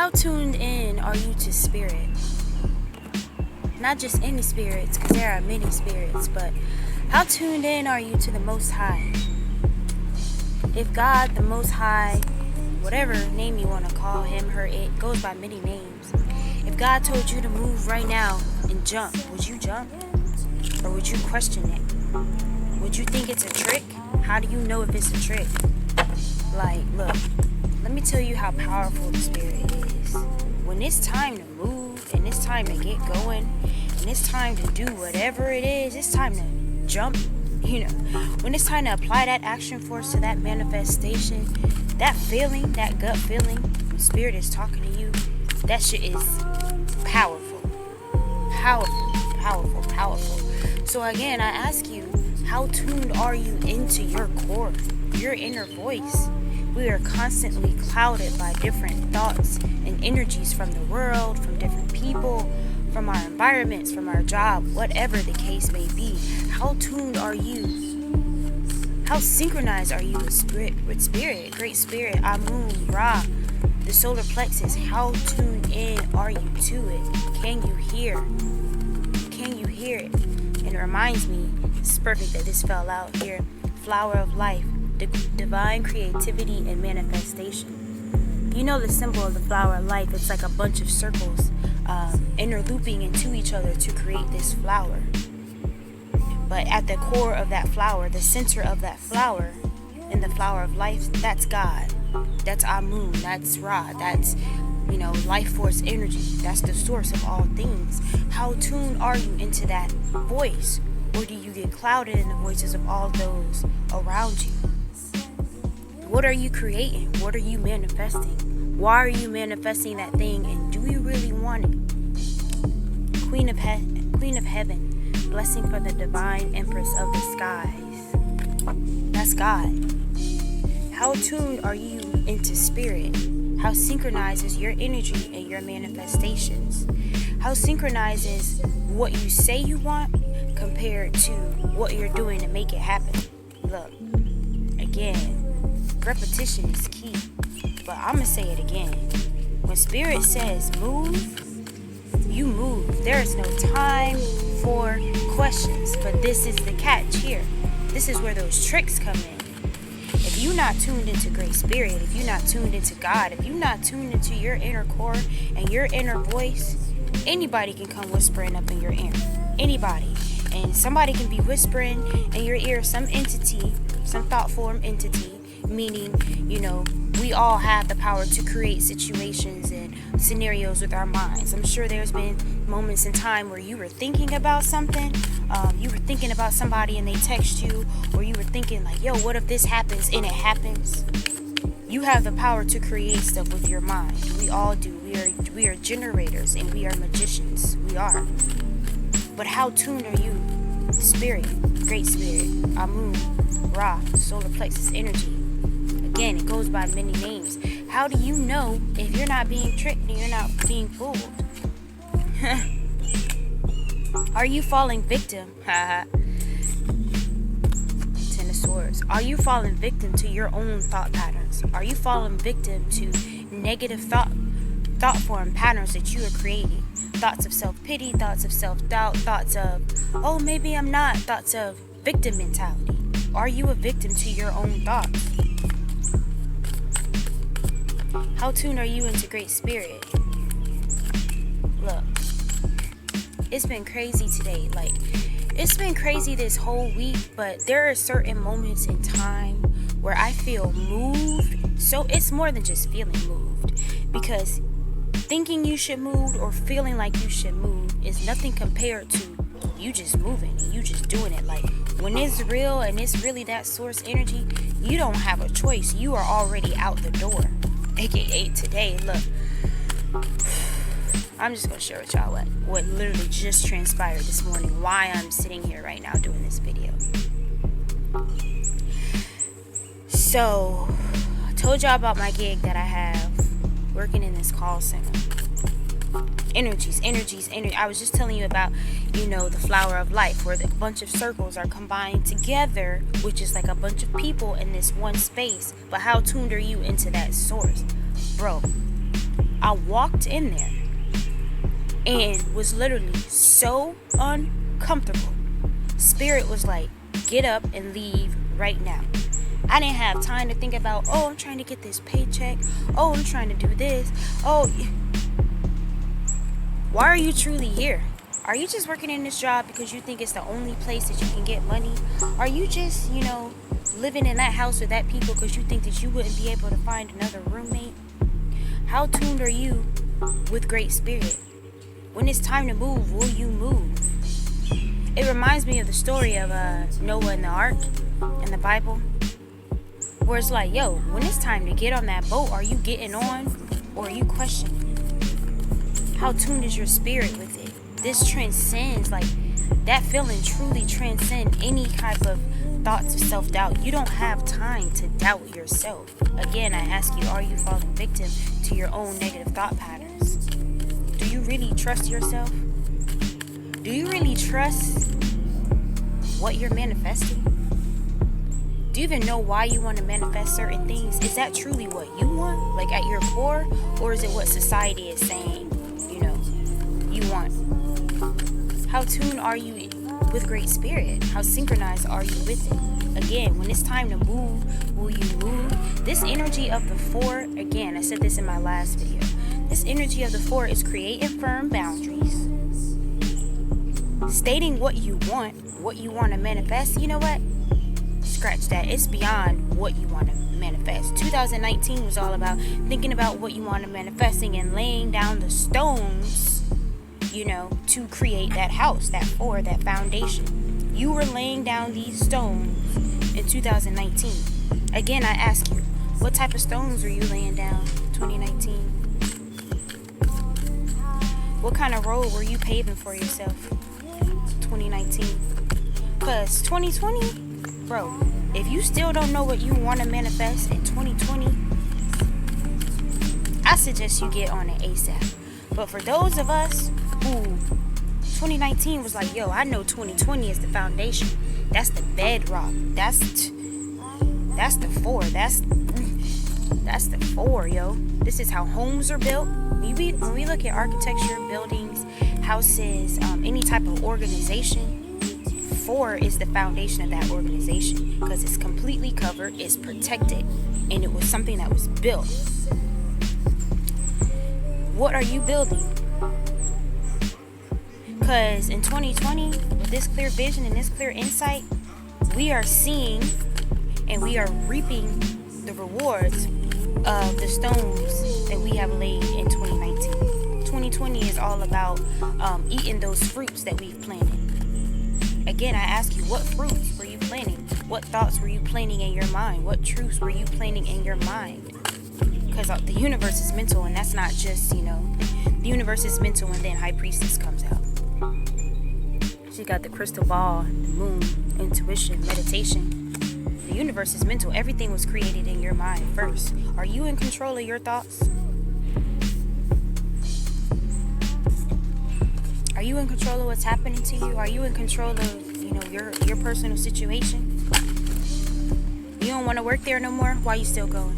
How tuned in are you to spirit? Not just any spirits, because there are many spirits, but how tuned in are you to the Most High? If God, the Most High, whatever name you want to call him, her, it goes by many names. If God told you to move right now and jump, would you jump? Or would you question it? Would you think it's a trick? How do you know if it's a trick? Like, look, let me tell you how powerful the spirit is. When it's time to move, and it's time to get going, and it's time to do whatever it is, it's time to jump, when it's time to apply that action force to that manifestation, that feeling, that gut feeling, when spirit is talking to you, that shit is powerful. Powerful. So again, I ask you, how tuned are you into your core, your inner voice? We are constantly clouded by different thoughts and energies from the world, from different people, from our environments, from our job, whatever the case may be. How tuned are you? How synchronized are you with spirit, great spirit, Amun, Ra, the solar plexus? How tuned in are you to it? Can you hear? Can you hear it? And it reminds me, it's perfect that this fell out here, flower of life, divine creativity and manifestation. You know the symbol of the flower of life, it's like a bunch of circles interlooping into each other to create this flower. But at the core of that flower, the center of that flower, in the flower of life, that's God. That's Amun, that's Ra, that's life force energy. That's the source of all things. How tuned are you into that voice? Or do you get clouded in the voices of all those around you? What are you creating? What are you manifesting? Why are you manifesting that thing? And do you really want it? Queen of Heaven, blessing for the divine Empress of the skies. That's God. How tuned are you into spirit? How synchronized is your energy and your manifestations? How synchronized is what you say you want compared to what you're doing to make it happen? Look, again, repetition is key, but I'm gonna say it again. When spirit says move, you move. There is no time for questions, but this is the catch here. This is where those tricks come in. If you're not tuned into great spirit, if you're not tuned into God, if you're not tuned into your inner core and your inner voice, anybody can come whispering up in your ear. Anybody. And somebody can be whispering in your ear, some entity, some thought form entity, meaning, we all have the power to create situations and scenarios with our minds. I'm sure there's been moments in time where you were thinking about something, you were thinking about somebody and they text you, or you were thinking like, yo, what if this happens? And it happens. You have the power to create stuff with your mind. We all do. We are generators and we are magicians. We are. But how tuned are you? Spirit, great spirit, Amun, Ra, solar plexus energy. Again, it goes by many names. How do you know if you're not being tricked and you're not being fooled? Are you falling victim? Ten of Swords. Are you falling victim to your own thought patterns? Are you falling victim to negative thought form patterns that you are creating? Thoughts of self-pity, thoughts of self-doubt, thoughts of, oh, maybe I'm not, thoughts of victim mentality. Are you a victim to your own thoughts? How tuned are you into great spirit? Look, it's been crazy today. Like, it's been crazy this whole week, but there are certain moments in time where I feel moved. So it's more than just feeling moved, because thinking you should move or feeling like you should move is nothing compared to you just moving and you just doing it. Like, when it's real and it's really that source energy, you don't have a choice. You are already out the door. AKA today, look, I'm just gonna share with y'all what literally just transpired this morning, why I'm sitting here right now doing this video. So I told y'all about my gig that I have working in this call center. Energies. I was just telling you about, the flower of life, where a bunch of circles are combined together, which is like a bunch of people in this one space. But how tuned are you into that source? Bro, I walked in there and was literally so uncomfortable. Spirit was like, get up and leave right now. I didn't have time to think about, oh, I'm trying to get this paycheck. Oh, I'm trying to do this. Oh, why are you truly here? Are you just working in this job because you think it's the only place that you can get money? Are you just, living in that house with that people because you think that you wouldn't be able to find another roommate? How tuned are you with Great Spirit? When it's time to move, will you move? It reminds me of the story of Noah and the ark in the Bible, where it's like, yo, when it's time to get on that boat, are you getting on or are you questioning? How tuned is your spirit with it? This transcends, like, that feeling truly transcends any type of thoughts of self-doubt. You don't have time to doubt yourself. Again, I ask you, are you falling victim to your own negative thought patterns? Do you really trust yourself? Do you really trust what you're manifesting? Do you even know why you want to manifest certain things? Is that truly what you want, like at your core? Or is it what society is saying, you want? How tuned are you with Great Spirit? How synchronized are you with it? Again, when it's time to move, will you move? This energy of the 4, again, I said this in my last video. This energy of the 4 is creating firm boundaries, stating what you want to manifest. You know what? Scratch that. It's beyond what you want to manifest. 2019 was all about thinking about what you want to manifesting and laying down the stones, to create that house, that 4, that foundation. You were laying down these stones in 2019. Again, I ask you, what type of stones were you laying down 2019? What kind of road were you paving for yourself 2019? Because 2020, bro, if you still don't know what you want to manifest in 2020, I suggest you get on it ASAP. But for those of us who 2019 was like, yo, I know 2020 is the foundation. That's the bedrock. That's the 4. That's the 4, yo. This is how homes are built. When we look at architecture, buildings, houses, any type of organization, 4 is the foundation of that organization because it's completely covered, it's protected, and it was something that was built. What are you building? Because in 2020, with this clear vision and this clear insight, we are seeing and we are reaping the rewards of the stones that we have laid in 2019. 2020 is all about eating those fruits that we've planted. Again, I ask you, what fruits were you planting? What thoughts were you planting in your mind? What truths were you planting in your mind? Because the universe is mental, and that's not just, the universe is mental, and then High Priestess comes out. She got the crystal ball, the moon, intuition, meditation. The universe is mental. Everything was created in your mind first. Are you in control of your thoughts? Are you in control of what's happening to you? Are you in control of, your personal situation? You don't want to work there no more? Why you still going?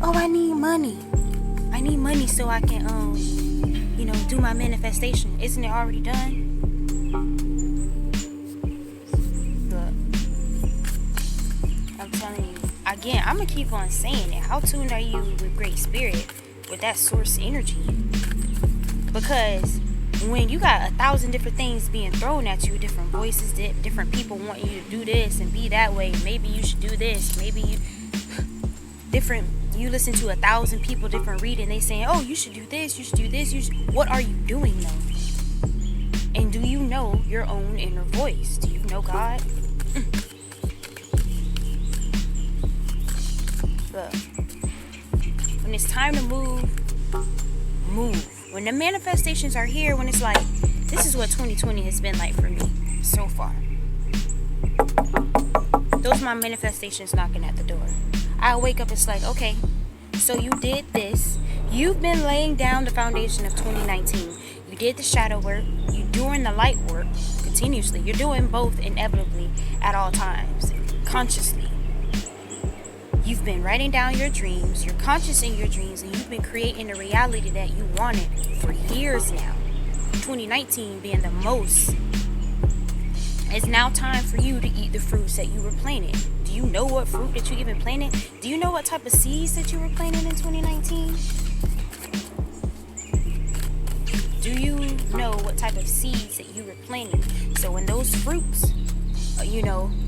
Oh, I need money. I need money so I can, do my manifestation. Isn't it already done? Look, I'm telling you. Again, I'm going to keep on saying it. How tuned are you with Great Spirit, with that source energy? Because when you got 1,000 different things being thrown at you, different voices, different people wanting you to do this and be that way, maybe you should do this, you listen to 1,000 people, different reading, they saying, oh, you should do this, what are you doing though? And do you know your own inner voice? Do you know God? Look, when it's time to move. When the manifestations are here, when it's like, this is what 2020 has been like for me so far. Those are my manifestations knocking at the door. I wake up, it's like, okay, so you did this. You've been laying down the foundation of 2019. You did the shadow work. You're doing the light work continuously. You're doing both inevitably at all times, consciously. You've been writing down your dreams, you're conscious in your dreams, and you've been creating a reality that you wanted for years now. 2019 being the most. It's now time for you to eat the fruits that you were planting. Do you know what fruit that you even planted? Do you know what type of seeds that you were planting in 2019? Do you know what type of seeds that you were planting? So when those fruits,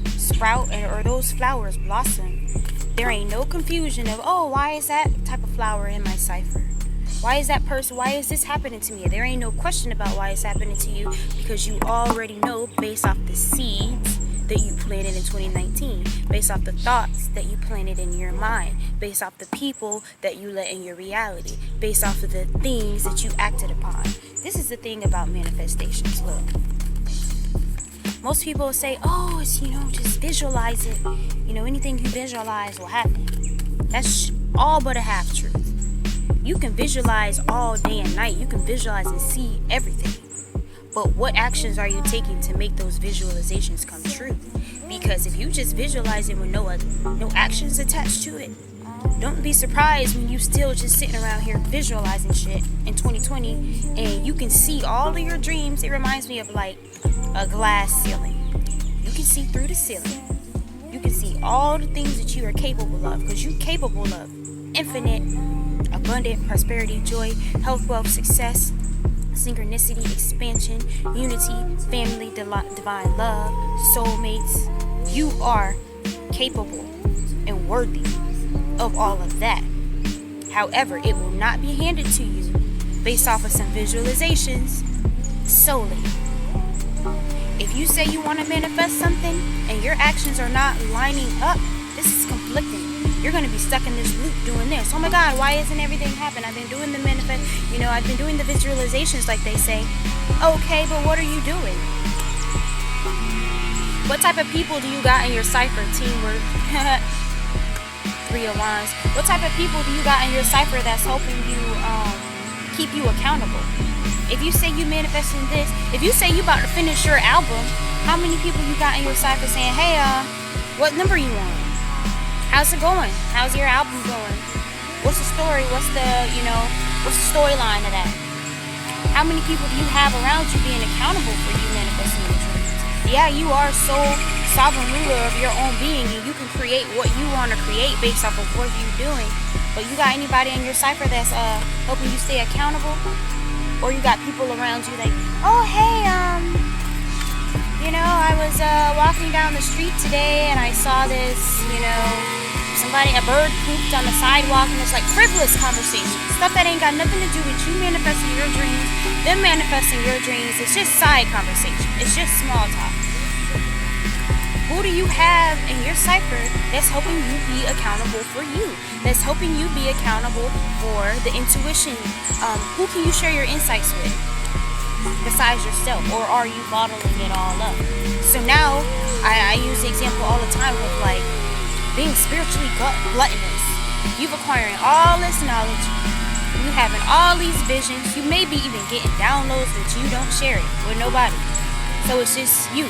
sprout or those flowers blossom, there ain't no confusion of, oh, why is that type of flower in my cipher? Why is this happening to me? There ain't no question about why it's happening to you, because you already know based off the seeds that you planted in 2019, based off the thoughts that you planted in your mind, based off the people that you let in your reality, based off of the things that you acted upon. This is the thing about manifestations. Look, most people will say, oh, it's, just visualize it. Anything you visualize will happen. That's all but a half truth. You can visualize all day and night. You can visualize and see everything. But what actions are you taking to make those visualizations come true? Because if you just visualize it with no actions attached to it, don't be surprised when you still just sitting around here visualizing shit in 2020 and you can see all of your dreams. It reminds me of like a glass ceiling. You can see through the ceiling. You can see all the things that you are capable of, because you're capable of infinite, abundant prosperity, joy, health, wealth, success, synchronicity, expansion, unity, family, divine love, soulmates. You are capable and worthy of all of that. However, it will not be handed to you based off of some visualizations solely. If you say you want to manifest something and your actions are not lining up, this is conflicting. You're going to be stuck in this loop doing this. Oh my God, why isn't everything happening? I've been doing the manifest, I've been doing the visualizations like they say. Okay, but what are you doing? What type of people do you got in your cipher? Teamwork. 3 of Wands. What type of people do you got in your cipher that's helping you keep you accountable? If you say you manifesting this, if you say you about to finish your album, how many people you got in your cipher saying, hey, what number you on? How's it going? How's your album going? What's the story? What's the storyline of that? How many people do you have around you being accountable for you manifesting your dreams? Yeah, you are sole sovereign ruler of your own being, and you can create what you want to create based off of what you're doing. But you got anybody in your cipher that's helping you stay accountable? Or you got people around you like, oh, hey, I was walking down the street today and I saw this, a bird pooped on the sidewalk, and it's like frivolous conversation. Stuff that ain't got nothing to do with you manifesting your dreams, them manifesting your dreams. It's just side conversation. It's just small talk. Who do you have in your cipher that's helping you be accountable for you? That's helping you be accountable for the intuition? Who can you share your insights with besides yourself? Or are you bottling it all up? So now, I use the example all the time of like being spiritually gluttonous. You've acquiring all this knowledge. You having all these visions. You may be even getting downloads, but you don't share it with nobody. So it's just you.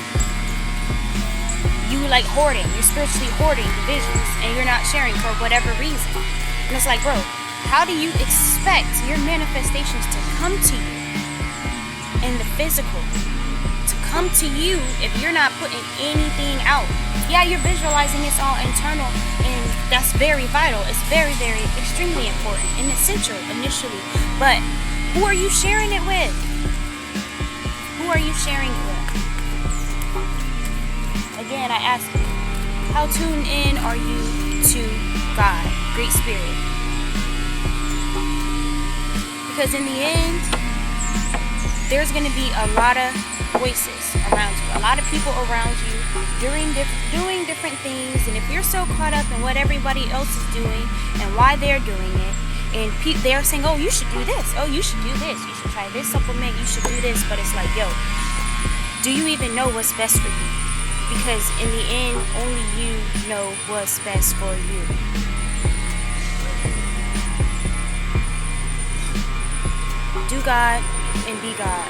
You like hoarding, you're spiritually hoarding the visions, and you're not sharing for whatever reason. And it's like, bro, how do you expect your manifestations to come to you in the physical? To come to you if you're not putting anything out? Yeah, you're visualizing, it's all internal, and that's very vital. It's very, very extremely important and essential initially. But who are you sharing it with? Who are you sharing it with? Again, I ask you, how tuned in are you to God, Great Spirit? Because in the end, there's going to be a lot of voices around you, a lot of people around you doing different things. And if you're so caught up in what everybody else is doing and why they're doing it, and they're saying, oh, you should do this, oh, you should do this, you should try this supplement, you should do this. But it's like, yo, do you even know what's best for you? Because in the end, only you know what's best for you. Do God and be God.